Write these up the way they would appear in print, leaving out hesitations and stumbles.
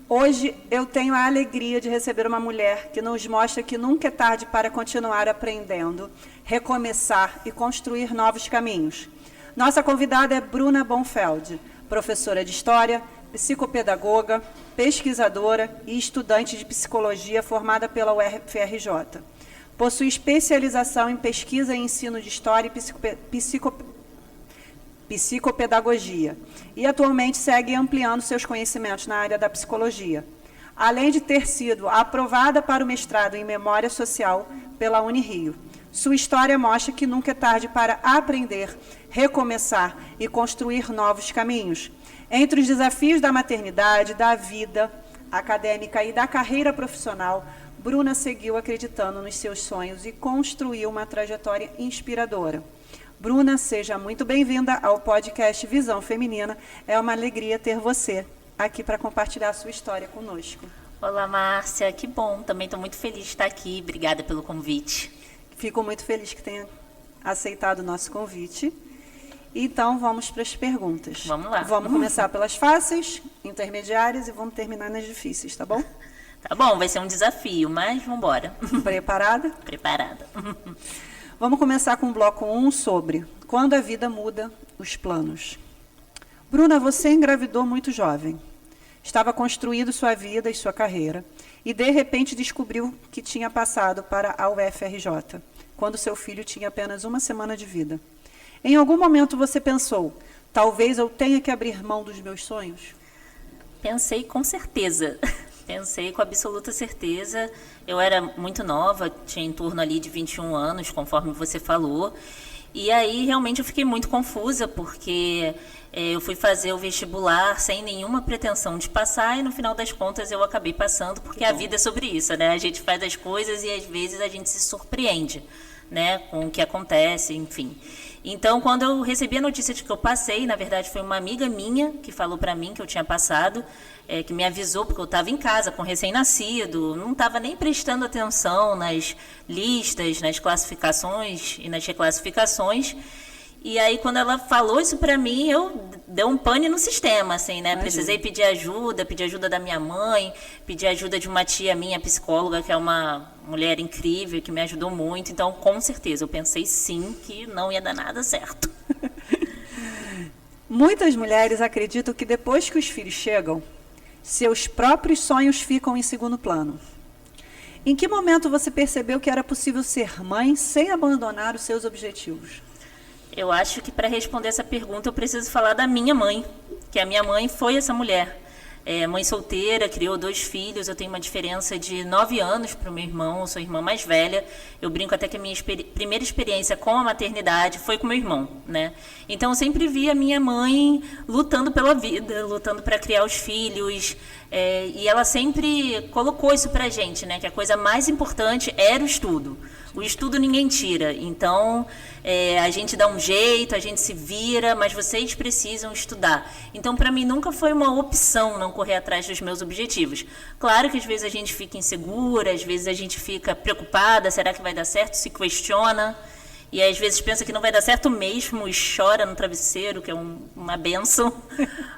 Hoje eu tenho a alegria de receber uma mulher que nos mostra que nunca é tarde para continuar aprendendo, recomeçar e construir novos caminhos. Nossa convidada é Bruna Bonfeld, professora de História, psicopedagoga, pesquisadora e estudante de Psicologia formada pela UFRJ. Possui especialização em pesquisa e ensino de História e psicopedagogia e atualmente segue ampliando seus conhecimentos na área da psicologia, além de ter sido aprovada para o mestrado em Memória Social pela Unirio. Sua história mostra que nunca é tarde para aprender, recomeçar e construir novos caminhos. Entre os desafios da maternidade, da vida acadêmica e da carreira profissional, Bruna seguiu acreditando nos seus sonhos e construiu uma trajetória inspiradora. Bruna, seja muito bem-vinda ao podcast Visão Feminina. É uma alegria ter você aqui para compartilhar a sua história conosco. Olá, Márcia. Que bom. Também estou muito feliz de estar aqui. Obrigada pelo convite. Fico muito feliz que tenha aceitado o nosso convite. Então, vamos para as perguntas. Vamos lá. Vamos começar pelas fáceis, intermediárias e vamos terminar nas difíceis, tá bom? Tá bom, vai ser um desafio, mas vamos embora. Preparada? Preparada. Vamos começar com o bloco 1 sobre quando a vida muda os planos. Bruna, você engravidou muito jovem. Estava construindo sua vida e sua carreira e, de repente, descobriu que tinha passado para a UFRJ, quando seu filho tinha apenas 1 semana de vida. Em algum momento você pensou, talvez eu tenha que abrir mão dos meus sonhos? Pensei com certeza. Pensei com absoluta certeza. Eu era muito nova, tinha em torno ali de 21 anos, conforme você falou. E aí, realmente, eu fiquei muito confusa, porque eu fui fazer o vestibular sem nenhuma pretensão de passar e, no final das contas, eu acabei passando, porque a vida é sobre isso, né? A gente faz as coisas e, às vezes, a gente se surpreende, né, com o que acontece, enfim. Então, quando eu recebi a notícia de que eu passei, na verdade, foi uma amiga minha que falou para mim que eu tinha passado, que me avisou, porque eu estava em casa com recém-nascido, não estava nem prestando atenção nas listas, nas classificações e nas reclassificações. E aí, quando ela falou isso para mim, eu dei um pane no sistema, assim, né? Precisei pedir ajuda da minha mãe, pedir ajuda de uma tia minha, psicóloga, que é uma mulher incrível, que me ajudou muito. Então, com certeza, eu pensei sim que não ia dar nada certo. Muitas mulheres acreditam que depois que os filhos chegam, seus próprios sonhos ficam em segundo plano. Em que momento você percebeu que era possível ser mãe sem abandonar os seus objetivos? Eu acho que para responder essa pergunta eu preciso falar da minha mãe, que a minha mãe foi essa mulher. Mãe solteira, criou 2 filhos, eu tenho uma diferença de 9 anos para o meu irmão, eu sou a irmã mais velha. Eu brinco até que a minha primeira experiência com a maternidade foi com meu irmão, né? Então eu sempre vi a minha mãe lutando pela vida, lutando para criar os filhos, e ela sempre colocou isso para a gente, né? Que a coisa mais importante era o estudo. O estudo ninguém tira, então a gente dá um jeito, a gente se vira, mas vocês precisam estudar. Então, para mim, nunca foi uma opção não correr atrás dos meus objetivos. Claro que às vezes a gente fica insegura, às vezes a gente fica preocupada, será que vai dar certo? Se questiona, e às vezes pensa que não vai dar certo mesmo e chora no travesseiro, que é uma bênção,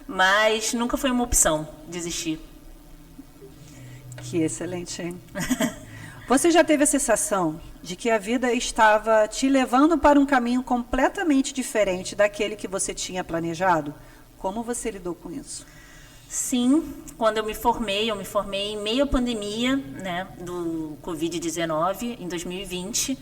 mas nunca foi uma opção desistir. Que excelente, hein? Você já teve a sensação de que a vida estava te levando para um caminho completamente diferente daquele que você tinha planejado? Como você lidou com isso? Sim, quando eu me formei em meio à pandemia, né, do Covid-19, em 2020.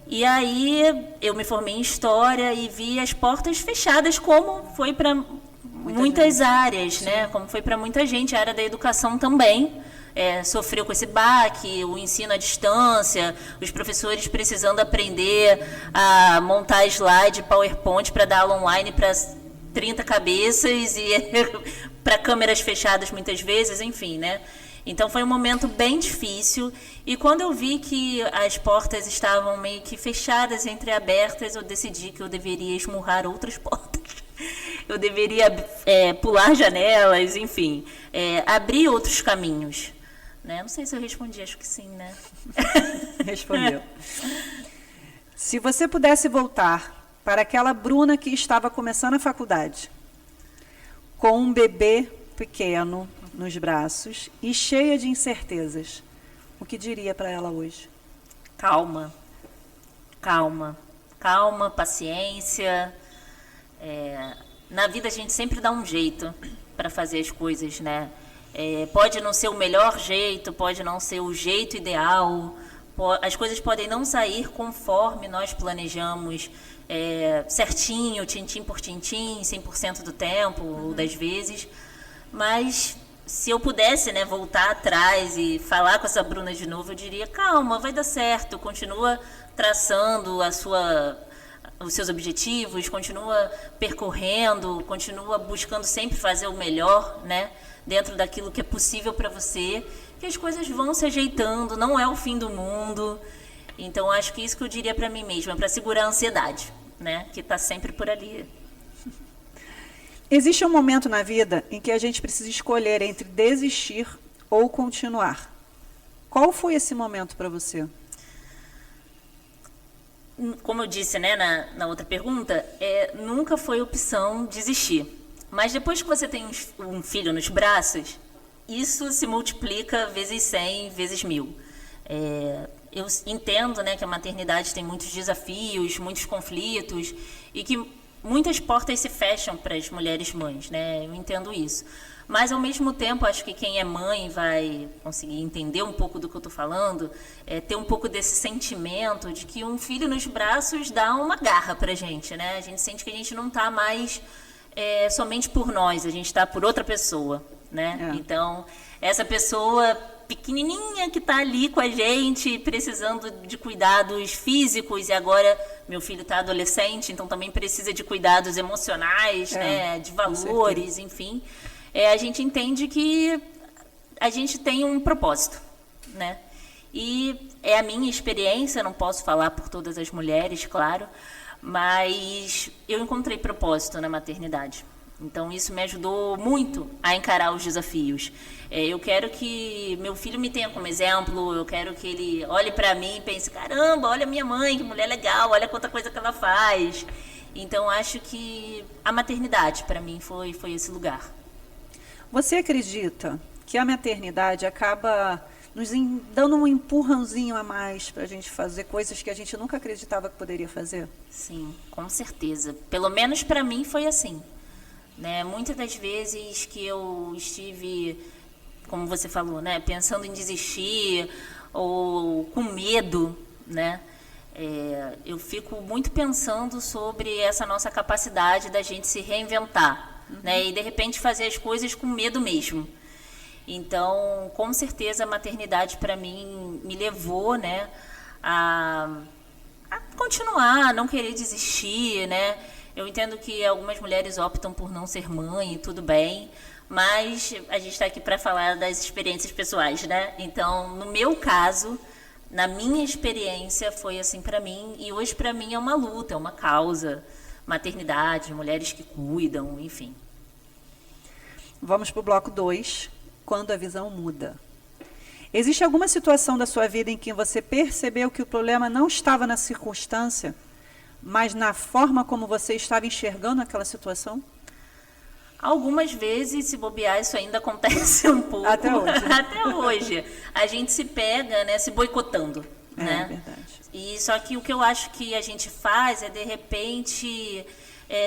E aí eu me formei em História e vi as portas fechadas, como foi para muitas áreas, né? Como foi para muita gente, a área da educação também. Sofreu com esse baque, o ensino à distância, os professores precisando aprender a montar slide PowerPoint para dar aula online para 30 cabeças e para câmeras fechadas muitas vezes, enfim, né? Então foi um momento bem difícil, e quando eu vi que as portas estavam meio que fechadas, entreabertas, eu decidi que eu deveria esmurrar outras portas. Eu deveria pular janelas, enfim, abrir outros caminhos. Né? Não sei se eu respondi, acho que sim, né? Respondeu. Se você pudesse voltar para aquela Bruna que estava começando a faculdade, com um bebê pequeno, nos braços e cheia de incertezas, o que diria para ela hoje? Calma, calma, calma, paciência. Na vida a gente sempre dá um jeito para fazer as coisas, né? Pode não ser o melhor jeito, pode não ser o jeito ideal, as coisas podem não sair conforme nós planejamos, certinho, tintim por tintim, 100% do tempo ou das vezes, mas se eu pudesse, né, voltar atrás e falar com essa Bruna de novo, eu diria, calma, vai dar certo, continua traçando os seus objetivos, continua percorrendo, continua buscando sempre fazer o melhor, né, dentro daquilo que é possível para você, que as coisas vão se ajeitando, não é o fim do mundo. Então, acho que isso que eu diria para mim mesma, para segurar a ansiedade, né, que está sempre por ali. Existe um momento na vida em que a gente precisa escolher entre desistir ou continuar. Qual foi esse momento para você? Como eu disse, né, na outra pergunta, nunca foi opção desistir. Mas depois que você tem um filho nos braços, isso se multiplica vezes 100, vezes 1000. Eu entendo, né, que a maternidade tem muitos desafios, muitos conflitos e que muitas portas se fecham para as mulheres mães, né? Eu entendo isso. Mas, ao mesmo tempo, acho que quem é mãe vai conseguir entender um pouco do que eu estou falando, ter um pouco desse sentimento de que um filho nos braços dá uma garra para a gente, né? A gente sente que a gente não está mais somente por nós, a gente está por outra pessoa, né? Então, essa pessoa pequenininha que está ali com a gente, precisando de cuidados físicos, e agora meu filho está adolescente, então também precisa de cuidados emocionais, né, de valores, enfim. A gente entende que a gente tem um propósito, né? E é a minha experiência, não posso falar por todas as mulheres, claro, mas eu encontrei propósito na maternidade. Então, isso me ajudou muito a encarar os desafios. Eu quero que meu filho me tenha como exemplo, eu quero que ele olhe para mim e pense, caramba, olha minha mãe, que mulher legal, olha quanta coisa que ela faz. Então, acho que a maternidade, para mim, foi esse lugar. Você acredita que a maternidade acaba nos dando um empurrãozinho a mais para a gente fazer coisas que a gente nunca acreditava que poderia fazer? Sim, com certeza. Pelo menos para mim foi assim. Né? Muitas das vezes que eu estive, como você falou, né, pensando em desistir ou com medo, né, eu fico muito pensando sobre essa nossa capacidade da gente se reinventar, né, e de repente fazer as coisas com medo mesmo. Então, com certeza, a maternidade para mim me levou, né, a continuar, a não querer desistir, né. Eu entendo que algumas mulheres optam por não ser mãe, tudo bem, mas a gente está aqui para falar das experiências pessoais, né? Então, no meu caso, na minha experiência, foi assim para mim, e hoje para mim é uma luta, é uma causa. Maternidade, mulheres que cuidam, enfim. Vamos para o bloco 2, quando a visão muda. Existe alguma situação da sua vida em que você percebeu que o problema não estava na circunstância, mas na forma como você estava enxergando aquela situação? Algumas vezes, se bobear, isso ainda acontece um pouco. Até hoje. Até hoje. A gente se pega, né, se boicotando. Né? É verdade. E só que o que eu acho que a gente faz é, de repente,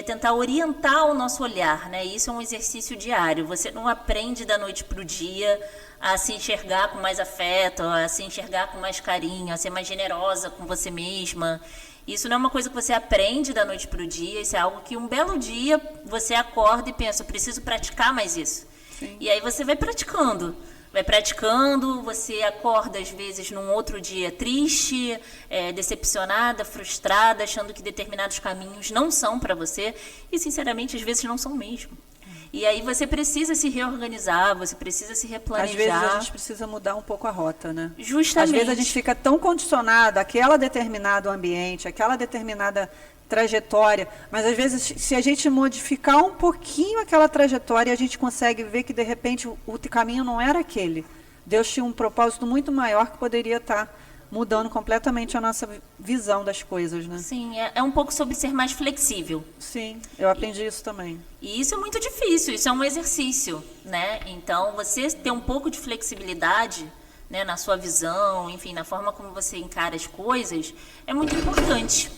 tentar orientar o nosso olhar. Né? Isso é um exercício diário. Você não aprende da noite para o dia a se enxergar com mais afeto, a se enxergar com mais carinho, a ser mais generosa com você mesma. Isso não é uma coisa que você aprende da noite para o dia, isso é algo que um belo dia você acorda e pensa, eu preciso praticar mais isso. Sim. E aí você vai praticando, você acorda às vezes num outro dia triste, decepcionada, frustrada, achando que determinados caminhos não são para você e sinceramente às vezes não são mesmo. E aí você precisa se reorganizar, você precisa se replanejar. Às vezes a gente precisa mudar um pouco a rota, né? Justamente. Às vezes a gente fica tão condicionado àquela determinado ambiente, àquela determinada trajetória, mas às vezes se a gente modificar um pouquinho aquela trajetória, a gente consegue ver que de repente o caminho não era aquele. Deus tinha um propósito muito maior que poderia estar mudando completamente a nossa visão das coisas, né? Sim, é um pouco sobre ser mais flexível. Sim, eu aprendi isso também. E isso é muito difícil, isso é um exercício, né? Então, você ter um pouco de flexibilidade, né, na sua visão, enfim, na forma como você encara as coisas, é muito importante.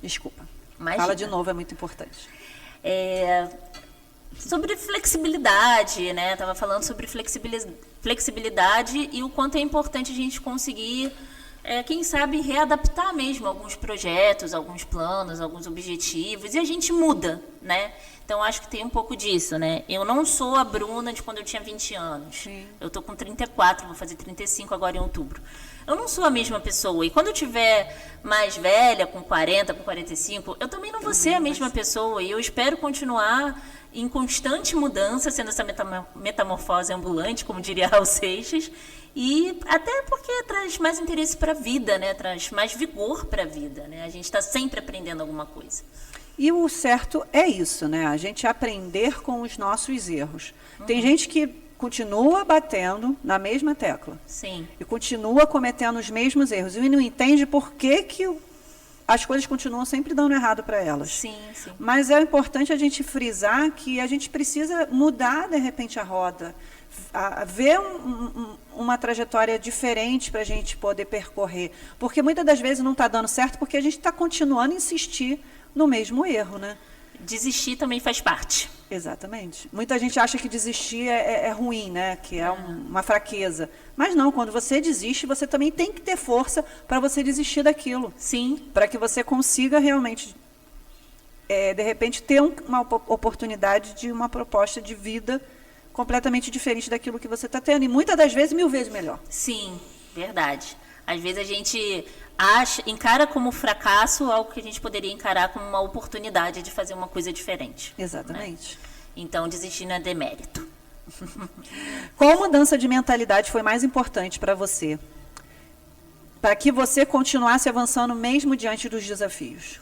Desculpa. Imagina. Fala de novo, é muito importante. Sobre flexibilidade, né? Estava falando sobre flexibilidade e o quanto é importante a gente conseguir, quem sabe, readaptar mesmo alguns projetos, alguns planos, alguns objetivos, e a gente muda, né? Então, acho que tem um pouco disso, né? Eu não sou a Bruna de quando eu tinha 20 anos. Sim. Eu tô com 34, vou fazer 35 agora em outubro. Eu não sou a mesma pessoa. E quando eu tiver mais velha, com 40, com 45, eu também não vou ser a mesma pessoa. E eu espero continuar em constante mudança, sendo essa metamorfose ambulante, como diria Raul Seixas, e até porque traz mais interesse para a vida, né? Traz mais vigor para a vida, né? A gente está sempre aprendendo alguma coisa. E o certo é isso, né? A gente aprender com os nossos erros. Tem gente que continua batendo na mesma tecla. Sim. E continua cometendo os mesmos erros. E não entende por que as coisas continuam sempre dando errado para elas. Sim, sim. Mas é importante a gente frisar que a gente precisa mudar, de repente, a roda. Ver uma trajetória diferente para a gente poder percorrer. Porque muitas das vezes não está dando certo porque a gente está continuando a insistir no mesmo erro, né? Desistir também faz parte. Exatamente. Muita gente acha que desistir é ruim, né? Que é uma fraqueza. Mas não, quando você desiste, você também tem que ter força para você desistir daquilo. Sim. Para que você consiga realmente, de repente, ter uma oportunidade de uma proposta de vida completamente diferente daquilo que você está tendo. E muitas das vezes, 1000 vezes melhor. Sim, verdade. Às vezes a gente encara como fracasso algo que a gente poderia encarar como uma oportunidade de fazer uma coisa diferente. Exatamente. Né? Então, desistir não é demérito. Qual mudança de mentalidade foi mais importante para você? Para que você continuasse avançando mesmo diante dos desafios?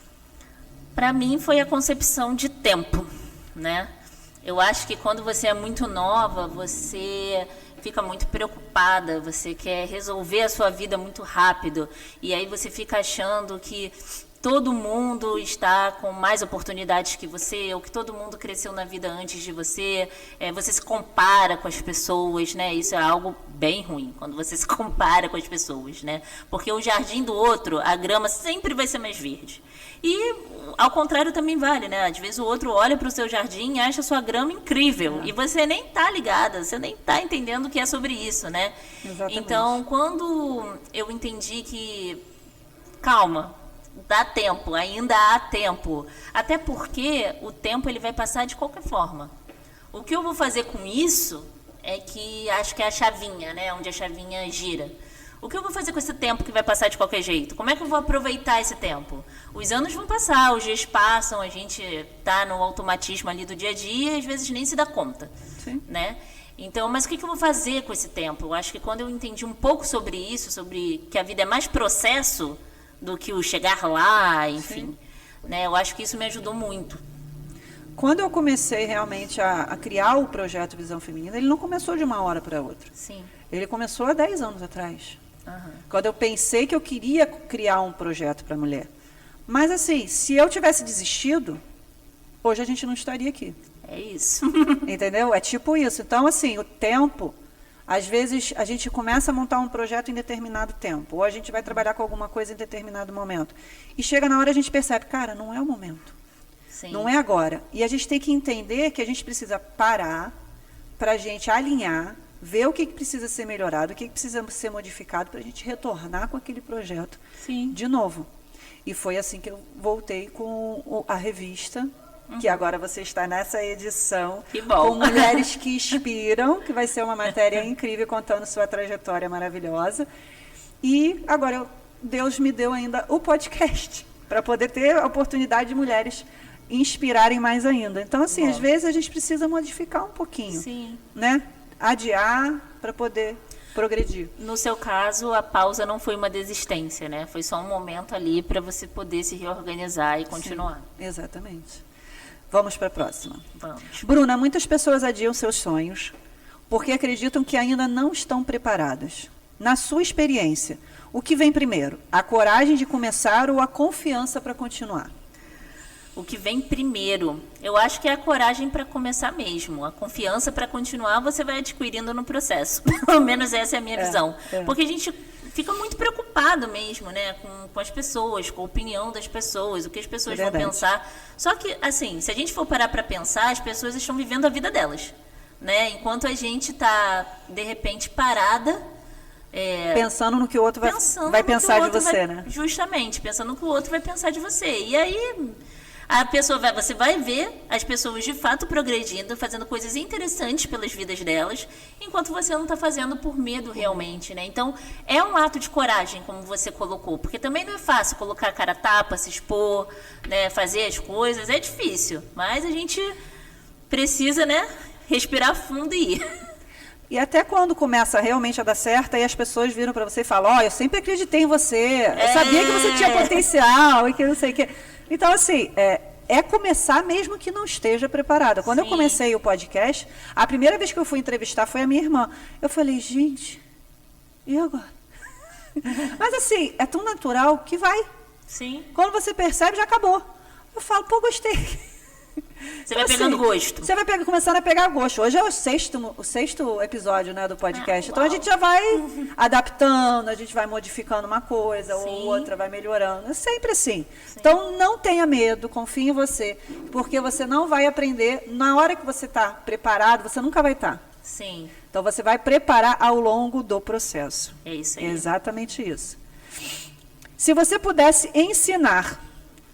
Para mim foi a concepção de tempo, né? Eu acho que quando você é muito nova, você fica muito preocupada, você quer resolver a sua vida muito rápido, e aí você fica achando que todo mundo está com mais oportunidades que você, ou que todo mundo cresceu na vida antes de você, você se compara com as pessoas, né? Isso é algo bem ruim, quando você se compara com as pessoas, né? Porque o jardim do outro, a grama sempre vai ser mais verde. E ao contrário também vale, né? Às vezes o outro olha para o seu jardim e acha a sua grama incrível, e você nem está ligada, você nem está entendendo o que é sobre isso, né? Exatamente. Então, quando eu entendi que, calma, dá tempo, ainda há tempo. Até porque o tempo ele vai passar de qualquer forma. O que eu vou fazer com isso é que acho que é a chavinha, né? Onde a chavinha gira. O que eu vou fazer com esse tempo que vai passar de qualquer jeito? Como é que eu vou aproveitar esse tempo? Os anos vão passar, os dias passam, a gente está no automatismo ali do dia a dia e às vezes nem se dá conta. Sim. Né? Então, mas o que eu vou fazer com esse tempo? Eu acho que quando eu entendi um pouco sobre isso, sobre que a vida é mais processo do que o chegar lá, enfim, né? Eu acho que isso me ajudou muito. Quando eu comecei realmente a criar o projeto Visão Feminina, ele não começou de uma hora para outra. Sim. Ele começou há 10 anos atrás. Uhum. Quando eu pensei que eu queria criar um projeto para a mulher. Mas assim, se eu tivesse desistido, hoje a gente não estaria aqui. É isso. Entendeu? É tipo isso. Então, assim, o tempo... Às vezes, a gente começa a montar um projeto em determinado tempo, ou a gente vai trabalhar com alguma coisa em determinado momento. E chega na hora a gente percebe, cara, não é o momento. Sim. Não é agora. E a gente tem que entender que a gente precisa parar para a gente alinhar, ver o que precisa ser melhorado, o que precisa ser modificado para a gente retornar com aquele projeto de novo. E foi assim que eu voltei com a revista, que agora você está nessa edição, com Mulheres que Inspiram, que vai ser uma matéria incrível contando sua trajetória maravilhosa. E agora Deus me deu ainda o podcast, para poder ter a oportunidade de mulheres inspirarem mais ainda. Então, assim, às vezes a gente precisa modificar um pouquinho, né? Adiar para poder progredir. No seu caso, a pausa não foi uma desistência, né? Foi só um momento ali para você poder se reorganizar e continuar. Sim, exatamente. Vamos para a próxima. Vamos. Bruna, muitas pessoas adiam seus sonhos porque acreditam que ainda não estão preparadas. Na sua experiência, O que vem primeiro? A coragem de começar ou a confiança para continuar? O que vem primeiro, eu acho que é a coragem para começar mesmo. A confiança para continuar você vai adquirindo no processo. Pelo menos essa é a minha visão. Porque a gente fica muito preocupado mesmo, né, com as pessoas, com a opinião das pessoas, o que as pessoas vão pensar. Só que, assim, se a gente for parar para pensar, as pessoas estão vivendo a vida delas, né? Enquanto a gente está, de repente, parada... pensando no que o outro vai pensar de você, né? Justamente, pensando no que o outro vai pensar de você. E aí... você vai ver as pessoas de fato progredindo, fazendo coisas interessantes pelas vidas delas, enquanto você não está fazendo por medo realmente, né? Então, é um ato de coragem, como você colocou, porque também não é fácil colocar a cara a tapa, se expor, né, fazer as coisas, é difícil, mas a gente precisa, né, respirar fundo e ir. E até quando começa realmente a dar certo, aí as pessoas viram para você e falam, eu sempre acreditei em você, eu sabia que você tinha potencial, e que não sei o quê. Então, assim, é começar mesmo que não esteja preparada. Quando eu comecei o podcast, a primeira vez que eu fui entrevistar foi a minha irmã. Eu falei, gente, e agora? Mas, assim, é tão natural que vai. Sim. Quando você percebe, já acabou. Eu falo, gostei. Você vai pegando gosto. Você vai começando a pegar gosto. Hoje é o sexto episódio, né, do podcast. Então a gente já vai adaptando, a gente vai modificando uma coisa ou outra, vai melhorando. É sempre assim. Então não tenha medo, confie em você, porque você não vai aprender na hora que você está preparado, você nunca vai estar. Sim. Então você vai preparar ao longo do processo. É isso aí. Exatamente isso. Se você pudesse ensinar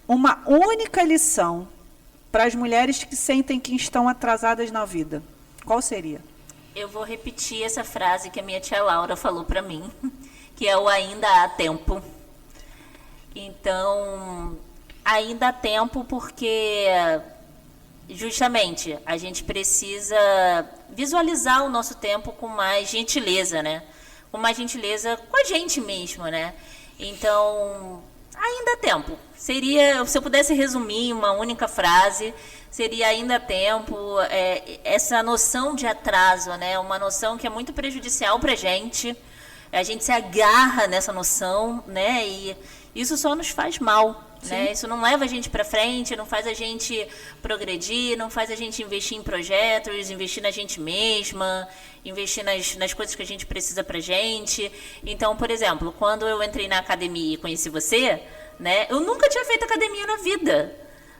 uma única lição para as mulheres que sentem que estão atrasadas na vida, qual seria? Eu vou repetir essa frase que a minha tia Laura falou para mim, que é o ainda há tempo. Então, ainda há tempo porque, justamente, a gente precisa visualizar o nosso tempo com mais gentileza, né? Com mais gentileza com a gente mesmo, né? Então... ainda há tempo. Seria, se eu pudesse resumir em uma única frase, seria ainda há tempo, essa noção de atraso, né? Uma noção que é muito prejudicial para a gente se agarra nessa noção, né? E isso só nos faz mal, né? Isso não leva a gente para frente, não faz a gente progredir, não faz a gente investir em projetos, investir na gente mesma, investir nas coisas que a gente precisa pra gente. Então, por exemplo, quando eu entrei na academia e conheci você, né, eu nunca tinha feito academia na vida,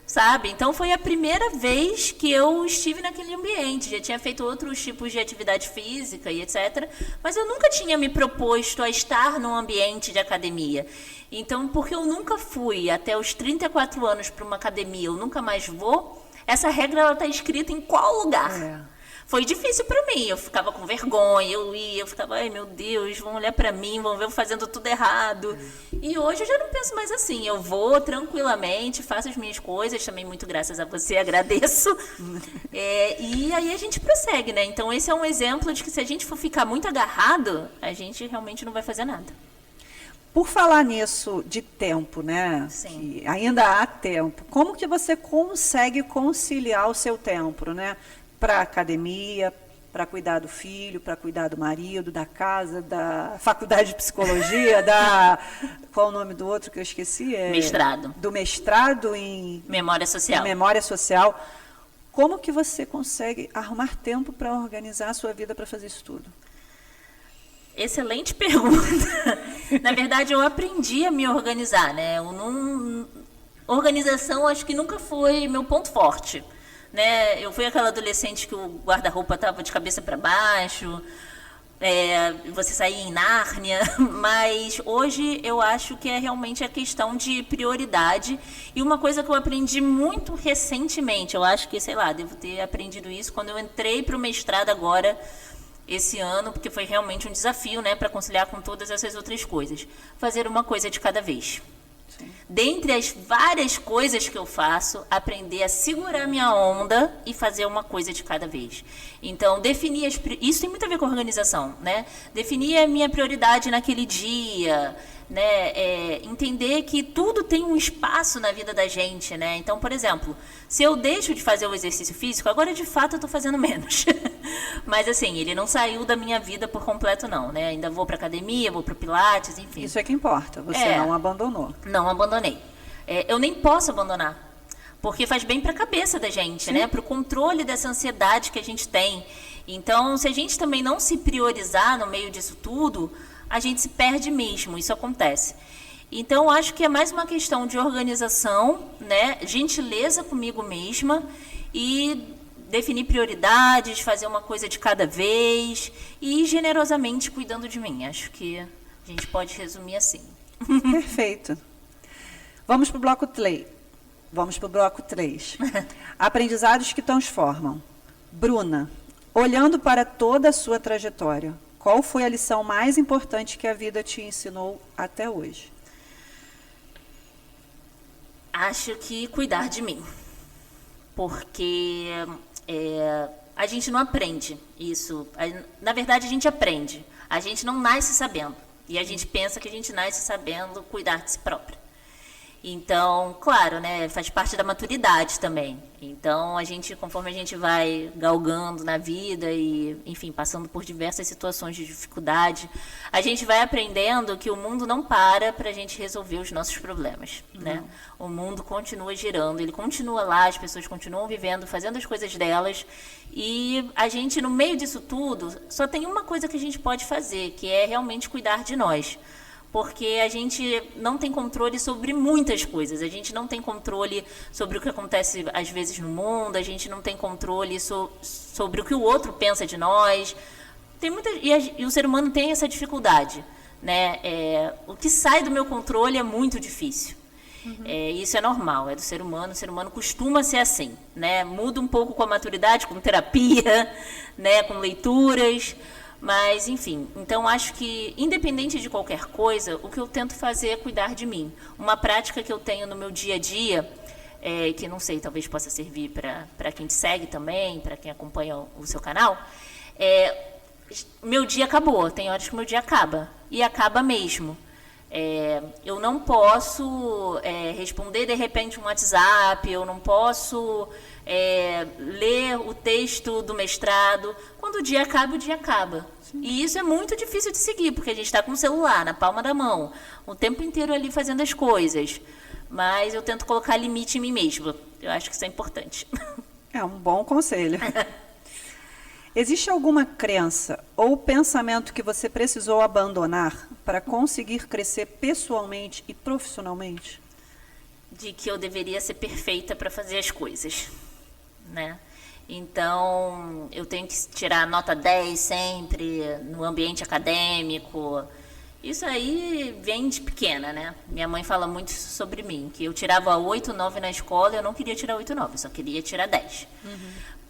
sabe? Então, foi a primeira vez que eu estive naquele ambiente. Já tinha feito outros tipos de atividade física e etc., mas eu nunca tinha me proposto a estar num ambiente de academia. Então, porque eu nunca fui até os 34 anos para uma academia, eu nunca mais vou, essa regra ela está escrita em qual lugar? Foi difícil para mim, eu ficava com vergonha, eu ficava, ai meu Deus, vão olhar para mim, vão ver eu fazendo tudo errado. E hoje eu já não penso mais assim, eu vou tranquilamente, faço as minhas coisas, também muito graças a você, agradeço. E aí a gente prossegue, né? Então esse é um exemplo de que se a gente for ficar muito agarrado, a gente realmente não vai fazer nada. Por falar nisso de tempo, né? Sim. Que ainda há tempo. Como que você consegue conciliar o seu tempo, né? Para a academia, para cuidar do filho, para cuidar do marido, da casa, da faculdade de psicologia, qual o nome do outro que eu esqueci? Mestrado. Do mestrado em Memória Social. Em Memória Social. Como que você consegue arrumar tempo para organizar a sua vida para fazer isso tudo? Excelente pergunta. Na verdade, eu aprendi a me organizar, né? Organização acho que nunca foi meu ponto forte, né? Eu fui aquela adolescente que o guarda-roupa estava de cabeça para baixo, você saía em Nárnia, mas hoje eu acho que é realmente a questão de prioridade. E uma coisa que eu aprendi muito recentemente, eu acho que, sei lá, devo ter aprendido isso quando eu entrei para o mestrado agora, esse ano, porque foi realmente um desafio, né, para conciliar com todas essas outras coisas. Fazer uma coisa de cada vez. Sim. Dentre as várias coisas que eu faço, aprender a segurar minha onda e fazer uma coisa de cada vez. Então, definir isso tem muito a ver com organização, né? Definir a minha prioridade naquele dia, né? Entender que tudo tem um espaço na vida da gente, né? Então, por exemplo, se eu deixo de fazer o exercício físico, agora de fato eu estou fazendo menos. Mas assim, ele não saiu da minha vida por completo não, né? Ainda vou pra academia, vou pro pilates, enfim. Isso é que importa, você não abandonou. Não abandonei. Eu nem posso abandonar, porque faz bem pra cabeça da gente, né? Pro controle dessa ansiedade que a gente tem. Então, se a gente também não se priorizar no meio disso tudo, a gente se perde mesmo, isso acontece. Então, acho que é mais uma questão de organização, né? Gentileza comigo mesma e definir prioridades, fazer uma coisa de cada vez e ir generosamente cuidando de mim. Acho que a gente pode resumir assim. Perfeito. Vamos para o bloco 3. Vamos para o bloco 3. Aprendizados que transformam. Bruna, olhando para toda a sua trajetória, qual foi a lição mais importante que a vida te ensinou até hoje? Acho que cuidar de mim. Porque a gente não aprende isso. Na verdade, a gente aprende. A gente não nasce sabendo. E a gente pensa que a gente nasce sabendo cuidar de si próprio. Então, claro, né, faz parte da maturidade também. Então, conforme a gente vai galgando na vida e, enfim, passando por diversas situações de dificuldade, a gente vai aprendendo que o mundo não para a gente resolver os nossos problemas, né? O mundo continua girando, ele continua lá, as pessoas continuam vivendo, fazendo as coisas delas, e a gente, no meio disso tudo, só tem uma coisa que a gente pode fazer, que é realmente cuidar de nós. Porque a gente não tem controle sobre muitas coisas. A gente não tem controle sobre o que acontece, às vezes, no mundo. A gente não tem controle sobre o que o outro pensa de nós. E o ser humano tem essa dificuldade, né? O que sai do meu controle é muito difícil. Isso é normal, é do ser humano. O ser humano costuma ser assim, né? Muda um pouco com a maturidade, com terapia, né? Com leituras. Mas, enfim, então acho que, independente de qualquer coisa, o que eu tento fazer é cuidar de mim. Uma prática que eu tenho no meu dia a dia, que não sei, talvez possa servir para quem te segue também, para quem acompanha o seu canal, meu dia acabou, tem horas que meu dia acaba, e acaba mesmo. Eu não posso responder de repente um WhatsApp, eu não posso ler o texto do mestrado. Quando o dia acaba. Sim. E isso é muito difícil de seguir, porque a gente está com o celular na palma da mão, o tempo inteiro ali fazendo as coisas. Mas eu tento colocar limite em mim mesma. Eu acho que isso é importante. É um bom conselho. Existe alguma crença ou pensamento que você precisou abandonar para conseguir crescer pessoalmente e profissionalmente? De que eu deveria ser perfeita para fazer as coisas, né? Então, eu tenho que tirar nota 10 sempre no ambiente acadêmico. Isso aí vem de pequena, né? Minha mãe fala muito sobre mim, que eu tirava 8, 9 na escola, eu não queria tirar 8, 9, eu só queria tirar 10.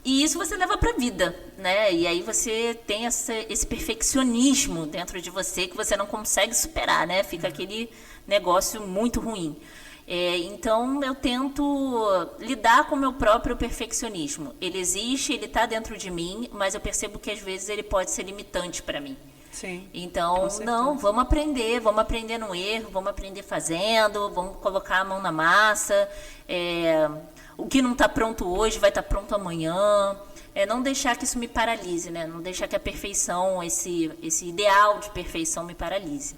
E isso você leva para a vida, né? E aí você tem esse perfeccionismo dentro de você que você não consegue superar, né? Fica aquele negócio muito ruim. Então, eu tento lidar com o meu próprio perfeccionismo. Ele existe, ele está dentro de mim, mas eu percebo que às vezes ele pode ser limitante para mim. Sim. Então, não, vamos aprender no erro, vamos aprender fazendo, vamos colocar a mão na massa. O que não está pronto hoje vai estar pronto amanhã. Não deixar que isso me paralise, né? Não deixar que a perfeição, esse ideal de perfeição me paralise.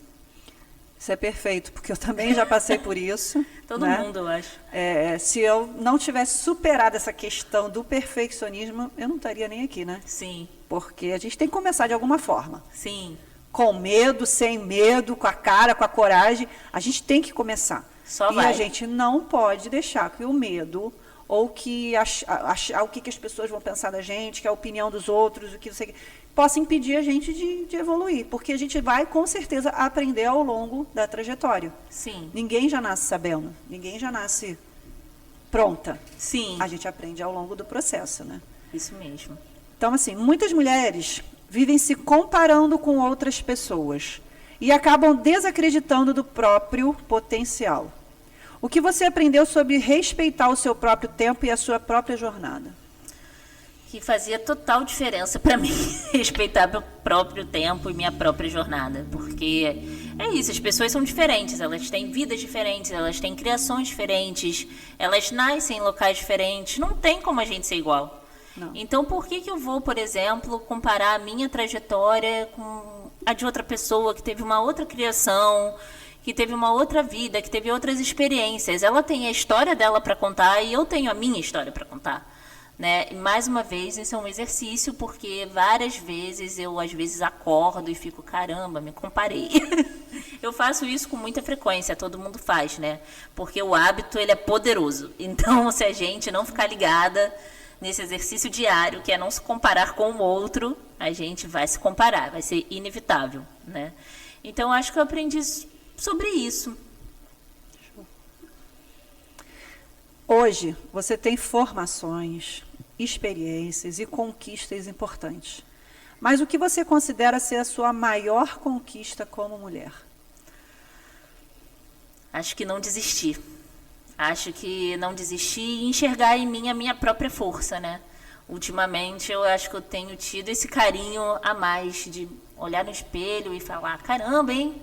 Isso é perfeito, porque eu também já passei por isso. Todo mundo, eu acho. Se eu não tivesse superado essa questão do perfeccionismo, eu não estaria nem aqui, né? Sim. Porque a gente tem que começar de alguma forma. Sim. Com medo, sem medo, com a cara, com a coragem. A gente tem que começar. E a gente não pode deixar que o medo ou que o que as pessoas vão pensar da gente, que a opinião dos outros, o que você possa impedir a gente de evoluir, porque a gente vai com certeza aprender ao longo da trajetória. Sim. Ninguém já nasce sabendo, ninguém já nasce pronta. Sim. A gente aprende ao longo do processo, né? Isso mesmo. Então, assim, muitas mulheres vivem se comparando com outras pessoas e acabam desacreditando do próprio potencial. O que você aprendeu sobre respeitar o seu próprio tempo e a sua própria jornada? Que fazia total diferença para mim respeitar meu próprio tempo e minha própria jornada, porque é isso, as pessoas são diferentes, elas têm vidas diferentes, elas têm criações diferentes, elas nascem em locais diferentes, não tem como a gente ser igual. Não. Então, por que eu vou, por exemplo, comparar a minha trajetória com a de outra pessoa que teve uma outra criação, que teve uma outra vida, que teve outras experiências? Ela tem a história dela para contar e eu tenho a minha história para contar. Né? E, mais uma vez, isso é um exercício, porque várias vezes eu, às vezes, acordo e fico, caramba, me comparei. Eu faço isso com muita frequência, todo mundo faz, né? Porque o hábito, ele é poderoso. Então, se a gente não ficar ligada nesse exercício diário, que é não se comparar com o outro, a gente vai se comparar, vai ser inevitável, né? Então, acho que eu aprendi sobre isso. Hoje, você tem formações, experiências e conquistas importantes. Mas o que você considera ser a sua maior conquista como mulher? Acho que não desistir. Acho que não desistir e enxergar em mim a minha própria força, né? Ultimamente, eu acho que eu tenho tido esse carinho a mais de olhar no espelho e falar, caramba, hein?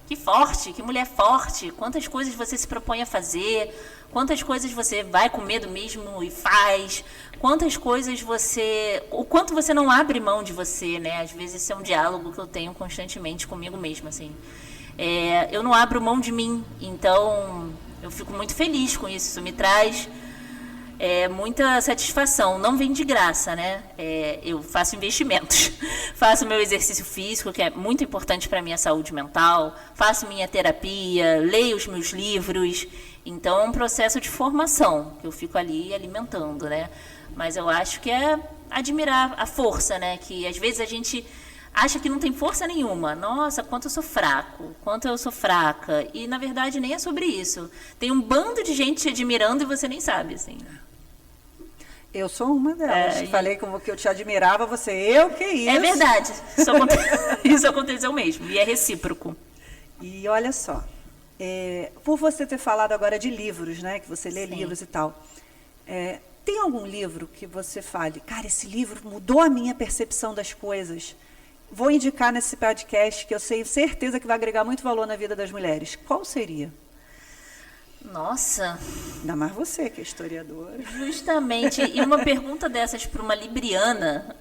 Que forte, que mulher forte, quantas coisas você se propõe a fazer, quantas coisas você vai com medo mesmo e faz, quantas coisas você... O quanto você não abre mão de você, né? Às vezes esse é um diálogo que eu tenho constantemente comigo mesma, assim. Eu não abro mão de mim, então eu fico muito feliz com isso, isso me traz muita satisfação. Não vem de graça, né? Eu faço investimentos, faço meu exercício físico, que é muito importante para a minha saúde mental, faço minha terapia, leio os meus livros, então é um processo de formação que eu fico ali alimentando, né? Mas eu acho que é admirar a força, né? Que às vezes a gente acha que não tem força nenhuma. Nossa, quanto eu sou fraco, quanto eu sou fraca. E, na verdade, nem é sobre isso. Tem um bando de gente te admirando e você nem sabe, assim. Eu sou uma delas. Falei como que eu te admirava, eu que isso. É verdade. Isso aconteceu mesmo. E é recíproco. E olha só, por você ter falado agora de livros, né? Que você lê Sim. livros e tal. Tem algum livro que você fale, cara, esse livro mudou a minha percepção das coisas? Vou indicar nesse podcast que eu tenho certeza que vai agregar muito valor na vida das mulheres. Qual seria? Nossa. Ainda mais você, que é historiadora. Justamente. E uma pergunta dessas para uma libriana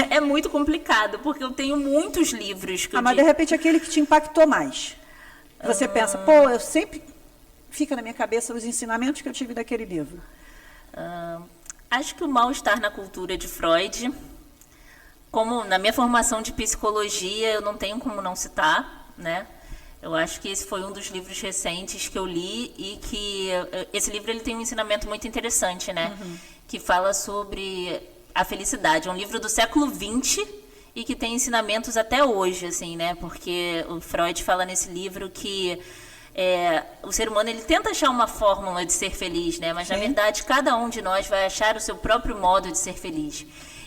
é muito complicado, porque eu tenho muitos livros que mas de repente aquele que te impactou mais. Você pensa, eu sempre... Fica na minha cabeça os ensinamentos que eu tive daquele livro. Acho que o Mal-Estar na Cultura de Freud... Como na minha formação de psicologia, eu não tenho como não citar, né? Eu acho que esse foi um dos livros recentes que eu li e que esse livro ele tem um ensinamento muito interessante, né? Uhum. Que fala sobre a felicidade. É um livro do século XX e que tem ensinamentos até hoje, assim, né? Porque o Freud fala nesse livro que o ser humano ele tenta achar uma fórmula de ser feliz, né? Mas, na verdade, cada um de nós vai achar o seu próprio modo de ser feliz.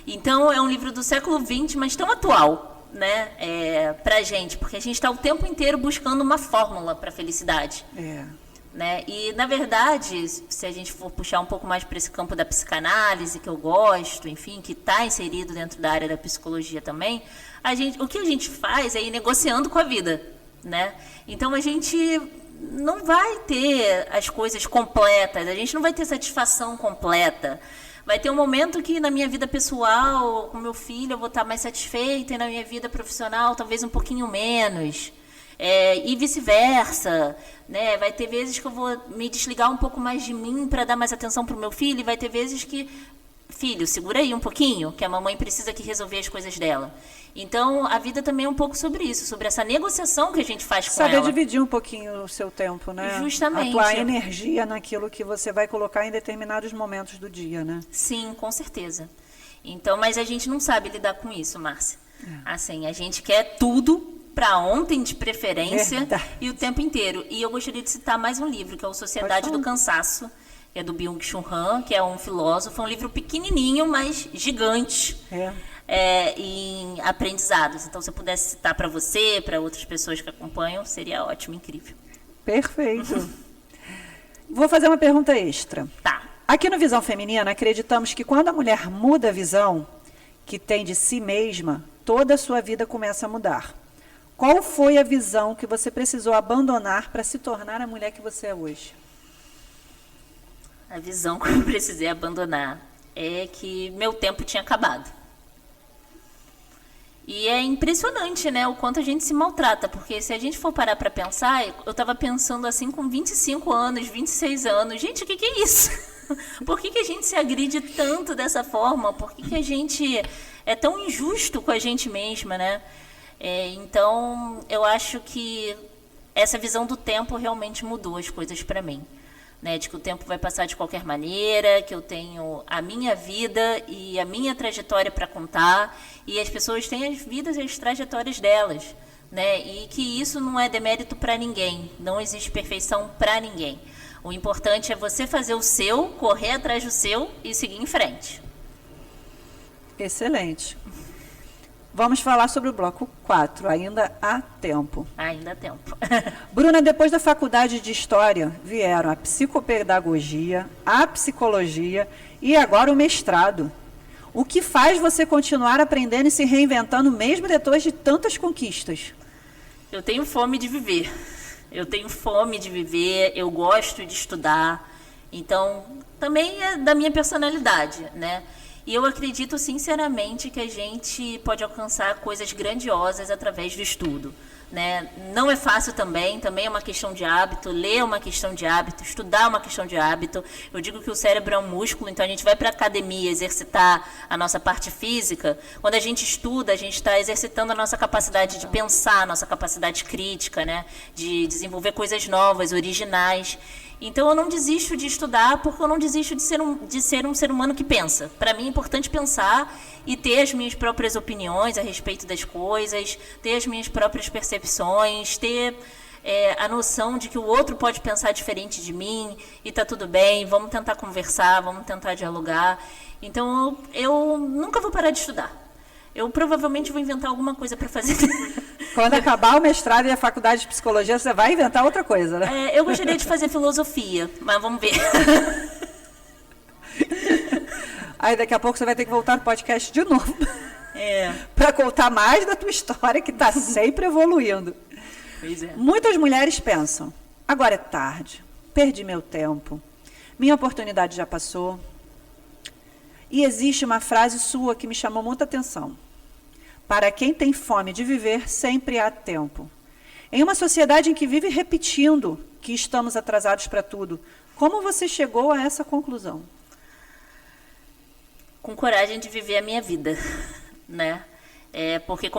Então, é um livro do século XX, mas tão atual, né, pra gente, porque a gente está o tempo inteiro buscando uma fórmula para a felicidade. Né? E, na verdade, se a gente for puxar um pouco mais para esse campo da psicanálise, que eu gosto, enfim, que está inserido dentro da área da psicologia também, o que a gente faz é ir negociando com a vida, né? Então, a gente não vai ter as coisas completas, a gente não vai ter satisfação completa. Vai ter um momento que na minha vida pessoal, com meu filho, eu vou estar mais satisfeita e na minha vida profissional talvez um pouquinho menos. E vice-versa, né? Vai ter vezes que eu vou me desligar um pouco mais de mim para dar mais atenção para o meu filho e vai ter vezes que, filho, segura aí um pouquinho, que a mamãe precisa aqui resolver as coisas dela. Então, a vida também é um pouco sobre isso, sobre essa negociação que a gente faz com ela. Saber dividir um pouquinho o seu tempo, né? Justamente. A tua energia naquilo que você vai colocar em determinados momentos do dia, né? Sim, com certeza. Então, mas a gente não sabe lidar com isso, Márcia. Assim, a gente quer tudo para ontem, de preferência, e o tempo inteiro. E eu gostaria de citar mais um livro, que é o Sociedade do Cansaço, que é do Byung-Chul Han, que é um filósofo. É um livro pequenininho, mas gigante. Em aprendizados. Então, se eu pudesse citar para você, para outras pessoas que acompanham, seria ótimo, incrível. Perfeito. Vou fazer uma pergunta extra. Tá. Aqui no Visão Feminina, acreditamos que quando a mulher muda a visão que tem de si mesma, toda a sua vida começa a mudar. Qual foi a visão que você precisou abandonar para se tornar a mulher que você é hoje? A visão que eu precisei abandonar. é que meu tempo tinha acabado. E é impressionante, né, o quanto a gente se maltrata, porque se a gente for parar para pensar, eu estava pensando assim com 25 anos, 26 anos, gente, o que é isso? Por que a gente se agride tanto dessa forma? Por que a gente é tão injusto com a gente mesma, né? Então, eu acho que essa visão do tempo realmente mudou as coisas para mim. Né, de que o tempo vai passar de qualquer maneira, que eu tenho a minha vida e a minha trajetória para contar, e as pessoas têm as vidas e as trajetórias delas, né, e que isso não é demérito para ninguém, não existe perfeição para ninguém. O importante é você fazer o seu, correr atrás do seu e seguir em frente. Excelente. Vamos falar sobre o bloco 4, ainda há tempo. Ainda há tempo. Bruna, depois da faculdade de História, vieram a psicopedagogia, a psicologia e agora o mestrado. O que faz você continuar aprendendo e se reinventando mesmo depois de tantas conquistas? Eu tenho fome de viver. Eu tenho fome de viver, eu gosto de estudar. Então, também é da minha personalidade, né? E eu acredito sinceramente que a gente pode alcançar coisas grandiosas através do estudo, né? Não é fácil também é uma questão de hábito, ler é uma questão de hábito, estudar é uma questão de hábito. Eu digo que o cérebro é um músculo, então a gente vai para a academia exercitar a nossa parte física. Quando a gente estuda, a gente está exercitando a nossa capacidade de pensar, a nossa capacidade crítica, né? De desenvolver coisas novas, originais. Então, eu não desisto de estudar porque eu não desisto de ser um ser humano que pensa. Para mim, é importante pensar e ter as minhas próprias opiniões a respeito das coisas, ter as minhas próprias percepções, ter a noção de que o outro pode pensar diferente de mim e está tudo bem, vamos tentar conversar, vamos tentar dialogar. Então, eu nunca vou parar de estudar. Eu provavelmente vou inventar alguma coisa para fazer. Quando acabar o mestrado e a faculdade de psicologia, você vai inventar outra coisa, né? Eu gostaria de fazer filosofia, mas vamos ver. Aí daqui a pouco você vai ter que voltar no podcast de novo. Para contar mais da tua história, que está sempre evoluindo. Pois é. Muitas mulheres pensam, agora é tarde, perdi meu tempo, minha oportunidade já passou. E existe uma frase sua que me chamou muita atenção. Para quem tem fome de viver, sempre há tempo. Em uma sociedade em que vive repetindo que estamos atrasados para tudo, como você chegou a essa conclusão? Com coragem de viver a minha vida, né? Porque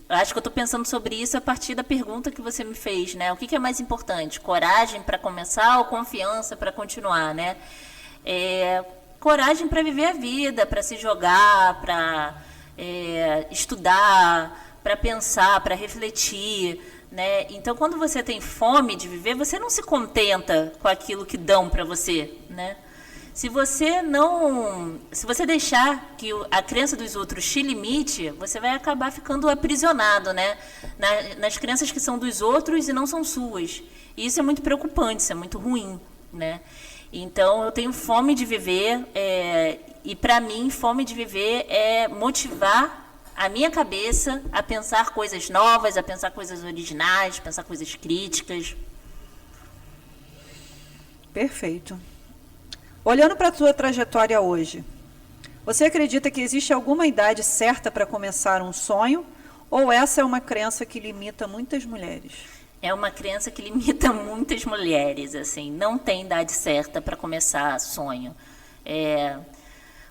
acho que eu estou pensando sobre isso a partir da pergunta que você me fez, né? O que é mais importante? Coragem para começar ou confiança para continuar, né? Coragem para viver a vida, para se jogar, para estudar, para pensar, para refletir, né? Então, quando você tem fome de viver, você não se contenta com aquilo que dão para você, né? Se você deixar que a crença dos outros te limite, você vai acabar ficando aprisionado, né? Nas crenças que são dos outros e não são suas. E isso é muito preocupante, isso é muito ruim, né? Então, eu tenho fome de viver, e para mim, fome de viver é motivar a minha cabeça a pensar coisas novas, a pensar coisas originais, pensar coisas críticas. Perfeito. Olhando para a tua trajetória hoje, você acredita que existe alguma idade certa para começar um sonho, ou essa é uma crença que limita muitas mulheres? É uma crença que limita muitas mulheres, assim, não tem idade certa para começar sonho.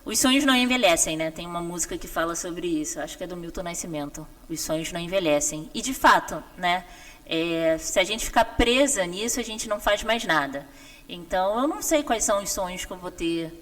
Os sonhos não envelhecem, né? Tem uma música que fala sobre isso, acho que é do Milton Nascimento. Os sonhos não envelhecem. E, de fato, né? Se a gente ficar presa nisso, a gente não faz mais nada. Então, eu não sei quais são os sonhos que eu vou ter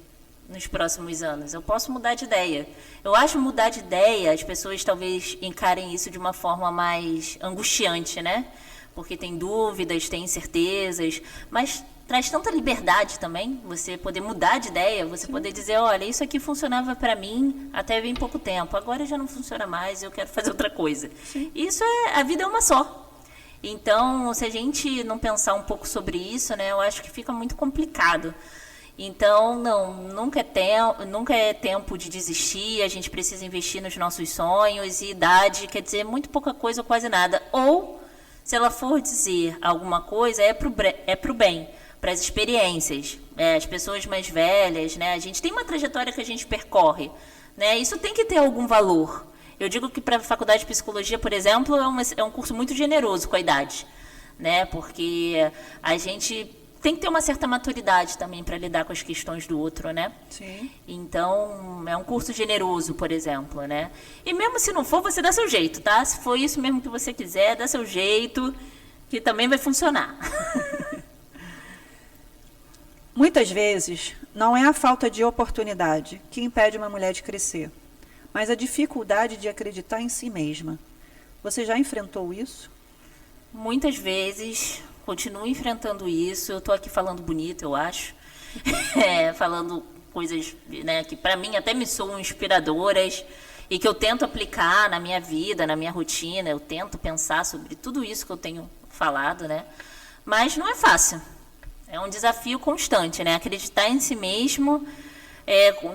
nos próximos anos. Eu posso mudar de ideia. Eu acho mudar de ideia, as pessoas talvez encarem isso de uma forma mais angustiante, né? Porque tem dúvidas, tem incertezas, mas traz tanta liberdade também, você poder mudar de ideia, você poder dizer, olha, isso aqui funcionava para mim até bem pouco tempo, agora já não funciona mais, eu quero fazer outra coisa. Sim. A vida é uma só. Então, se a gente não pensar um pouco sobre isso, né, eu acho que fica muito complicado. Então, nunca é tempo de desistir, a gente precisa investir nos nossos sonhos, e idade quer dizer muito pouca coisa ou quase nada. Ou, se ela for dizer alguma coisa, é pro bem, para as experiências. As pessoas mais velhas, né? A gente tem uma trajetória que a gente percorre, né? Isso tem que ter algum valor. Eu digo que para a faculdade de psicologia, por exemplo, é um curso muito generoso com a idade, né? Porque a gente tem que ter uma certa maturidade também para lidar com as questões do outro, né? Sim. Então, é um curso generoso, por exemplo, né? E mesmo se não for, você dá seu jeito, tá? Se for isso mesmo que você quiser, dá seu jeito, que também vai funcionar. Muitas vezes, não é a falta de oportunidade que impede uma mulher de crescer, mas a dificuldade de acreditar em si mesma. Você já enfrentou isso? Muitas vezes, continuo enfrentando isso. Eu estou aqui falando bonito, eu acho. Falando coisas, né, que para mim até me soam inspiradoras e que eu tento aplicar na minha vida, na minha rotina. Eu tento pensar sobre tudo isso que eu tenho falado, né? Mas não é fácil. É um desafio constante, né? Acreditar em si mesmo,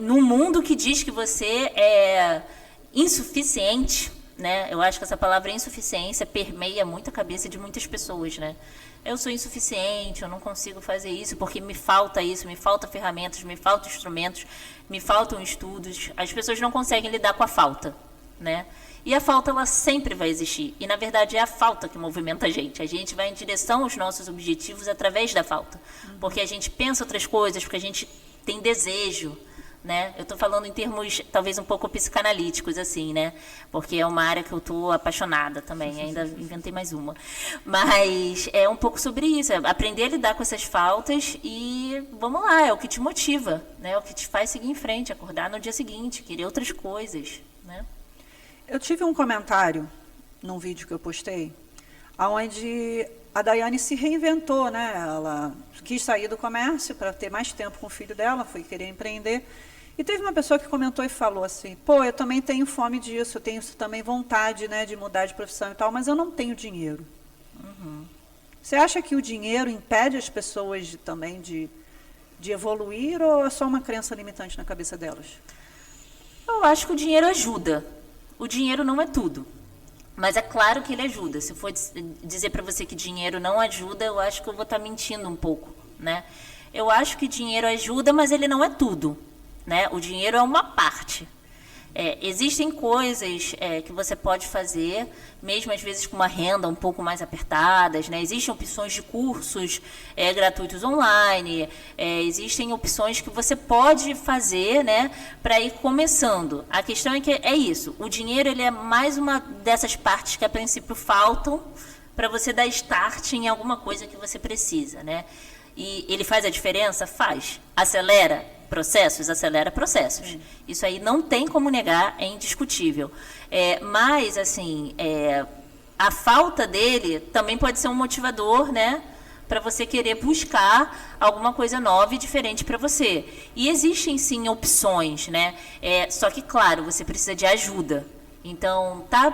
num mundo que diz que você é insuficiente, né? Eu acho que essa palavra insuficiência permeia muito a cabeça de muitas pessoas, né? Eu sou insuficiente, eu não consigo fazer isso porque me falta isso, me faltam ferramentas, me faltam instrumentos, me faltam estudos. As pessoas não conseguem lidar com a falta, né? E a falta, ela sempre vai existir. E, na verdade, é a falta que movimenta a gente. A gente vai em direção aos nossos objetivos através da falta. Porque a gente pensa outras coisas, porque a gente tem desejo, né? Eu estou falando em termos, talvez, um pouco psicanalíticos, assim, né? Porque é uma área que eu estou apaixonada também. Ainda inventei mais uma. Mas é um pouco sobre isso. É aprender a lidar com essas faltas e, vamos lá, é o que te motiva, né? É o que te faz seguir em frente, acordar no dia seguinte, querer outras coisas, né? Eu tive um comentário num vídeo que eu postei, onde a Daiane se reinventou, né? Ela quis sair do comércio para ter mais tempo com o filho dela, foi querer empreender. E teve uma pessoa que comentou e falou assim, pô, eu também tenho fome disso, eu tenho também vontade, né, de mudar de profissão e tal, mas eu não tenho dinheiro. Uhum. Você acha que o dinheiro impede as pessoas também de evoluir ou é só uma crença limitante na cabeça delas? Eu acho que o dinheiro ajuda. O dinheiro não é tudo, mas é claro que ele ajuda. Se eu for dizer para você que dinheiro não ajuda, eu acho que eu vou estar mentindo um pouco, né? Eu acho que dinheiro ajuda, mas ele não é tudo, né? O dinheiro é uma parte. Existem coisas que você pode fazer, mesmo às vezes com uma renda um pouco mais apertadas, né? Existem opções de cursos gratuitos online, existem opções que você pode fazer, né, para ir começando. A questão é que é isso, o dinheiro ele é mais uma dessas partes que a princípio faltam para você dar start em alguma coisa que você precisa, né? E ele faz a diferença? Faz. Acelera processos? Acelera processos. Isso aí não tem como negar, é indiscutível. Mas, assim, a falta dele também pode ser um motivador, né, para você querer buscar alguma coisa nova e diferente para você. E existem, sim, opções, né? Só que, claro, você precisa de ajuda. Então, tá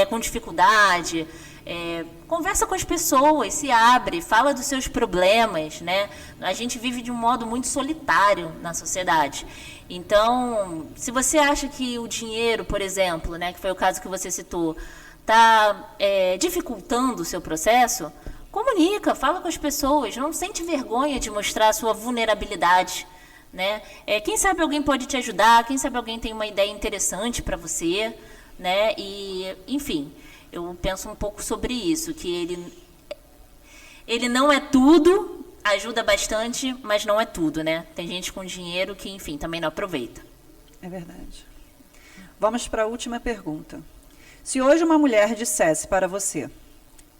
com dificuldade... conversa com as pessoas, se abre, fala dos seus problemas, né? A gente vive de um modo muito solitário na sociedade. Então, se você acha que o dinheiro, por exemplo, né, que foi o caso que você citou, está dificultando o seu processo, comunica, fala com as pessoas, não sente vergonha de mostrar a sua vulnerabilidade, né? Quem sabe alguém pode te ajudar, quem sabe alguém tem uma ideia interessante para você, né? E, enfim... Eu penso um pouco sobre isso, que ele não é tudo, ajuda bastante, mas não é tudo, né? Tem gente com dinheiro que, enfim, também não aproveita. É verdade. Vamos para a última pergunta. Se hoje uma mulher dissesse para você,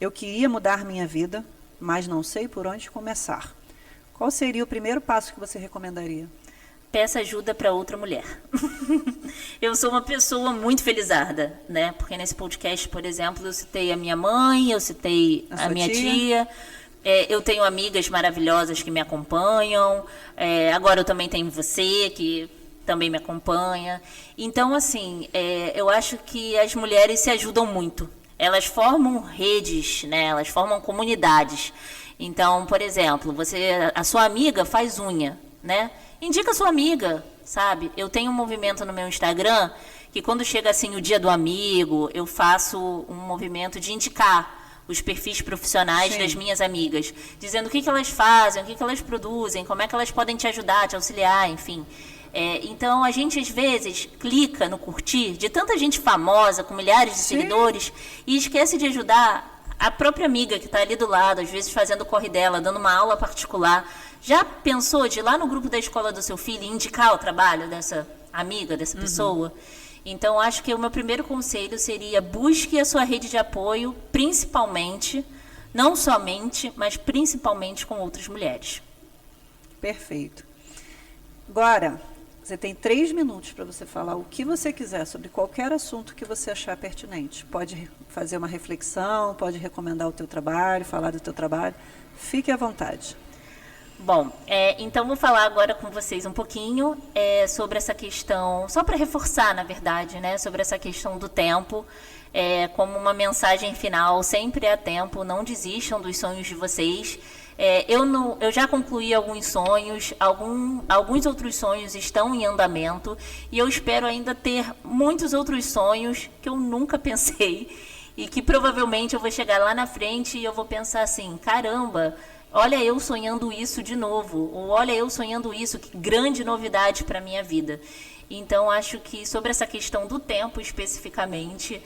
eu queria mudar minha vida, mas não sei por onde começar, qual seria o primeiro passo que você recomendaria? Peça ajuda para outra mulher. Eu sou uma pessoa muito felizarda, né? Porque nesse podcast, por exemplo, eu citei a minha mãe, eu citei a minha tia. Eu tenho amigas maravilhosas que me acompanham. Agora eu também tenho você, que também me acompanha. Então, assim, eu acho que as mulheres se ajudam muito. Elas formam redes, né? Elas formam comunidades. Então, por exemplo, a sua amiga faz unha, né? Indica a sua amiga, sabe? Eu tenho um movimento no meu Instagram que quando chega assim o dia do amigo, eu faço um movimento de indicar os perfis profissionais Sim. das minhas amigas, dizendo o que elas fazem, o que elas produzem, como é que elas podem te ajudar, te auxiliar, enfim. Então, a gente, às vezes, clica no curtir de tanta gente famosa, com milhares de seguidores, e esquece de ajudar a própria amiga que está ali do lado, às vezes fazendo o corre dela, dando uma aula particular. Já pensou de ir lá no grupo da escola do seu filho e indicar o trabalho dessa amiga, dessa pessoa? Então, acho que o meu primeiro conselho seria: busque a sua rede de apoio, principalmente, não somente, mas principalmente com outras mulheres. Perfeito. Agora, você tem 3 minutos para você falar o que você quiser sobre qualquer assunto que você achar pertinente. Pode fazer uma reflexão, pode recomendar o teu trabalho, falar do teu trabalho. Fique à vontade. Bom, então vou falar agora com vocês um pouquinho sobre essa questão, só para reforçar, na verdade, né, sobre essa questão do tempo, como uma mensagem final: sempre há tempo, não desistam dos sonhos de vocês. Eu já concluí alguns sonhos, alguns outros sonhos estão em andamento, e eu espero ainda ter muitos outros sonhos que eu nunca pensei, e que provavelmente eu vou chegar lá na frente e eu vou pensar assim: caramba, olha eu sonhando isso de novo, ou olha eu sonhando isso, que grande novidade para a minha vida. Então, acho que sobre essa questão do tempo especificamente,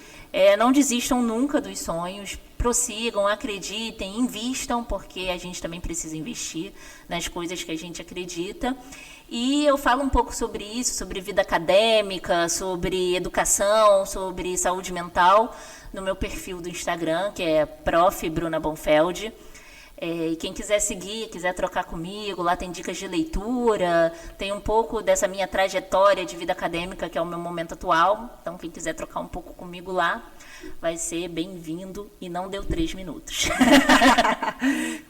não desistam nunca dos sonhos, prossigam, acreditem, invistam, porque a gente também precisa investir nas coisas que a gente acredita. E eu falo um pouco sobre isso, sobre vida acadêmica, sobre educação, sobre saúde mental, no meu perfil do Instagram, que é Prof. Bruna Bonfeld. E quem quiser seguir, quiser trocar comigo, lá tem dicas de leitura, tem um pouco dessa minha trajetória de vida acadêmica, que é o meu momento atual. Então, quem quiser trocar um pouco comigo lá, vai ser bem-vindo. E não deu 3 minutos.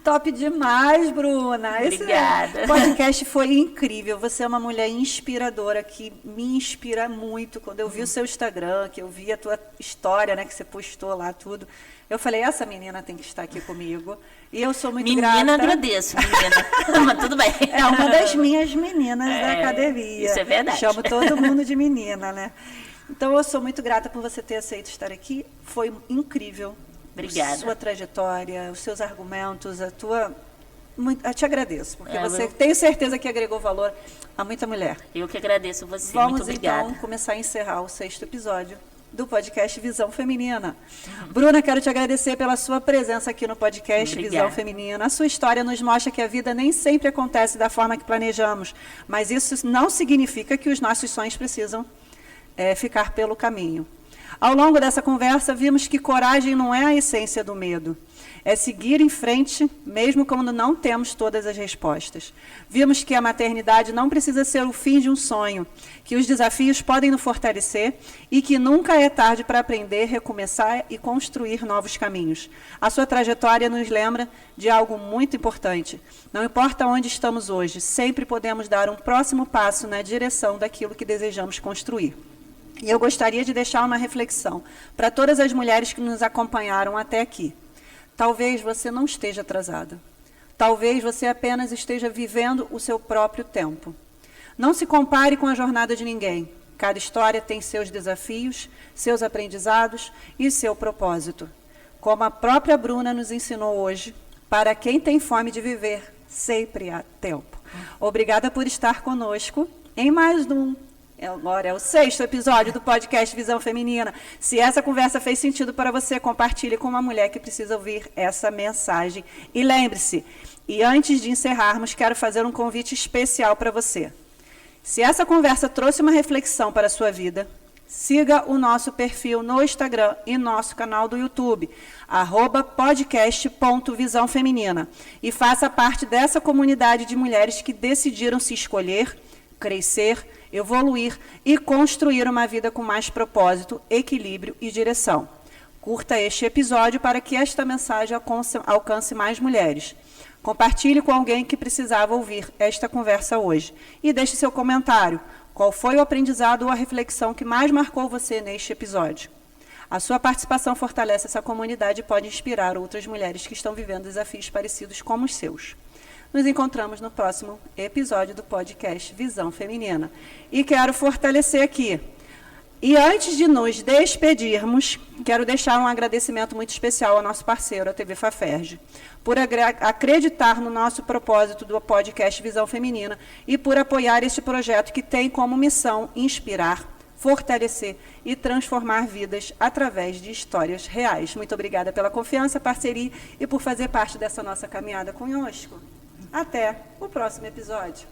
Top demais, Bruna. Obrigada. Esse podcast foi incrível. Você é uma mulher inspiradora, que me inspira muito. Quando eu vi o seu Instagram, que eu vi a tua história, né, que você postou lá tudo, eu falei: essa menina tem que estar aqui comigo. E eu sou muito grata. Menina, agradeço, menina. Mas tudo bem. É uma das minhas meninas da academia. Isso é verdade. Chamo todo mundo de menina, né? Então, eu sou muito grata por você ter aceito estar aqui. Foi incrível. Obrigada. Sua trajetória, os seus argumentos, eu te agradeço, porque você tenho certeza que agregou valor a muita mulher. Eu que agradeço você. Vamos, muito obrigada. Então, começar a encerrar o 6º episódio do podcast Visão Feminina. Bruna, quero te agradecer pela sua presença aqui no podcast Visão Feminina. A sua história nos mostra que a vida nem sempre acontece da forma que planejamos, mas isso não significa que os nossos sonhos precisam ficar pelo caminho. Ao longo dessa conversa, vimos que coragem não é a essência do medo. É seguir em frente, mesmo quando não temos todas as respostas. Vimos que a maternidade não precisa ser o fim de um sonho, que os desafios podem nos fortalecer e que nunca é tarde para aprender, recomeçar e construir novos caminhos. A sua trajetória nos lembra de algo muito importante. Não importa onde estamos hoje, sempre podemos dar um próximo passo na direção daquilo que desejamos construir. E eu gostaria de deixar uma reflexão para todas as mulheres que nos acompanharam até aqui. Talvez você não esteja atrasada. Talvez você apenas esteja vivendo o seu próprio tempo. Não se compare com a jornada de ninguém. Cada história tem seus desafios, seus aprendizados e seu propósito. Como a própria Bruna nos ensinou hoje, para quem tem fome de viver, sempre há tempo. Obrigada por estar conosco em mais agora é o 6º episódio do podcast Visão Feminina. Se essa conversa fez sentido para você, compartilhe com uma mulher que precisa ouvir essa mensagem. E lembre-se, e antes de encerrarmos, quero fazer um convite especial para você. Se essa conversa trouxe uma reflexão para a sua vida, siga o nosso perfil no Instagram e nosso canal do YouTube, @podcast.visãofeminina, e faça parte dessa comunidade de mulheres que decidiram se escolher, crescer, evoluir e construir uma vida com mais propósito, equilíbrio e direção. Curta este episódio para que esta mensagem alcance mais mulheres. Compartilhe com alguém que precisava ouvir esta conversa hoje. E deixe seu comentário. Qual foi o aprendizado ou a reflexão que mais marcou você neste episódio? A sua participação fortalece essa comunidade e pode inspirar outras mulheres que estão vivendo desafios parecidos como os seus. Nos encontramos no próximo episódio do podcast Visão Feminina. E quero fortalecer aqui. E antes de nos despedirmos, quero deixar um agradecimento muito especial ao nosso parceiro, a TV Faferj, por acreditar no nosso propósito do podcast Visão Feminina e por apoiar este projeto que tem como missão inspirar, fortalecer e transformar vidas através de histórias reais. Muito obrigada pela confiança, parceria e por fazer parte dessa nossa caminhada conosco. Até o próximo episódio.